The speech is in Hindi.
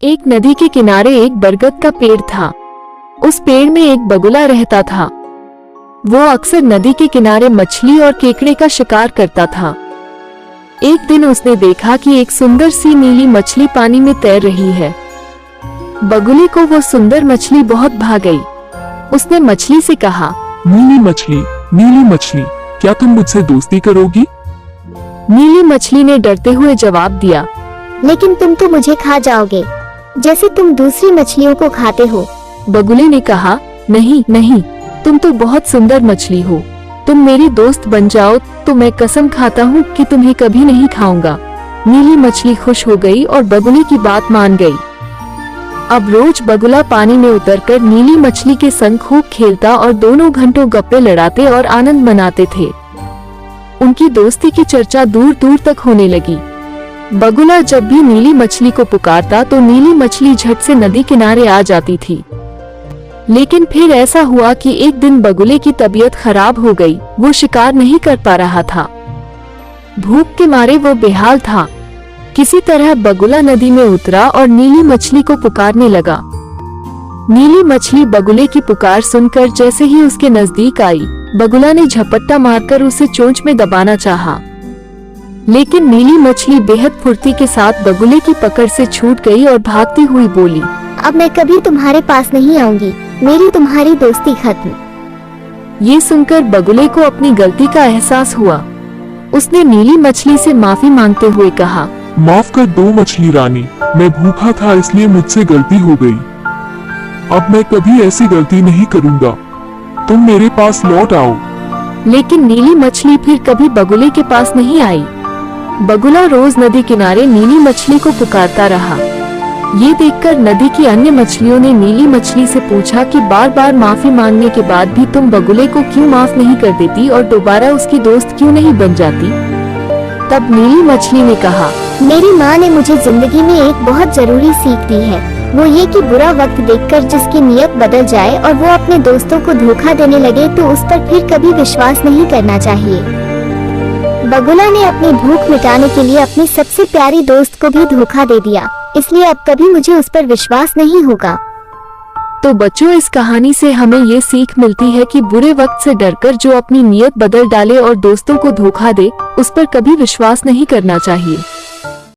एक नदी के किनारे एक बरगद का पेड़ था। उस पेड़ में एक बगुला रहता था। वो अक्सर नदी के किनारे मछली और केकड़े का शिकार करता था। एक दिन उसने देखा कि एक सुंदर सी नीली मछली पानी में तैर रही है। बगुले को वो सुंदर मछली बहुत भा गई। उसने मछली से कहा, नीली मछली, क्या तुम मुझसे दोस्ती करोगी? नीली मछली ने डरते हुए जवाब दिया, लेकिन तुम तो मुझे खा जाओगे, जैसे तुम दूसरी मछलियों को खाते हो। बगुले ने कहा, नहीं नहीं, तुम तो बहुत सुंदर मछली हो। तुम मेरी दोस्त बन जाओ तो मैं कसम खाता हूँ कि तुम्हें कभी नहीं खाऊंगा। नीली मछली खुश हो गई और बगुले की बात मान गई। अब रोज बगुला पानी में उतरकर नीली मछली के संग खूब खेलता और दोनों घंटों गप्पे लड़ाते और आनंद मनाते थे। उनकी दोस्ती की चर्चा दूर दूर तक होने लगी। बगुला जब भी नीली मछली को पुकारता तो नीली मछली झट से नदी किनारे आ जाती थी। लेकिन फिर ऐसा हुआ कि एक दिन बगुले की तबीयत खराब हो गई। वो शिकार नहीं कर पा रहा था। भूख के मारे वो बेहाल था। किसी तरह बगुला नदी में उतरा और नीली मछली को पुकारने लगा। नीली मछली बगुले की पुकार सुनकर जैसे ही उसके नजदीक आई, बगुला ने झपट्टा मारकर उसे चोंच में दबाना चाहा। लेकिन नीली मछली बेहद फुर्ती के साथ बगुले की पकड़ से छूट गई और भागती हुई बोली, अब मैं कभी तुम्हारे पास नहीं आऊंगी, मेरी तुम्हारी दोस्ती खत्म। ये सुनकर बगुले को अपनी गलती का एहसास हुआ। उसने नीली मछली से माफी मांगते हुए कहा, माफ कर दो मछली रानी, मैं भूखा था इसलिए मुझसे गलती हो गई। अब मैं कभी ऐसी गलती नहीं करूँगा। तुम मेरे पास लौट आओ। लेकिन नीली मछली फिर कभी बगुले के पास नहीं आई। बगुला रोज नदी किनारे नीली मछली को पुकारता रहा। ये देखकर नदी की अन्य मछलियों ने नीली मछली से पूछा कि बार बार माफी मांगने के बाद भी तुम बगुले को क्यों माफ नहीं कर देती और दोबारा उसकी दोस्त क्यों नहीं बन जाती? तब नीली मछली ने कहा, मेरी माँ ने मुझे जिंदगी में एक बहुत जरूरी सीख दी है। वो ये कि बुरा वक्त देखकर जिसकी नीयत बदल जाए और वो अपने दोस्तों को धोखा देने लगे तो उस पर फिर कभी विश्वास नहीं करना चाहिए। बगुला ने अपनी भूख मिटाने के लिए अपनी सबसे प्यारी दोस्त को भी धोखा दे दिया, इसलिए अब कभी मुझे उस पर विश्वास नहीं होगा। तो बच्चों, इस कहानी से हमें ये सीख मिलती है कि बुरे वक्त से डरकर जो अपनी नीयत बदल डाले और दोस्तों को धोखा दे, उस पर कभी विश्वास नहीं करना चाहिए।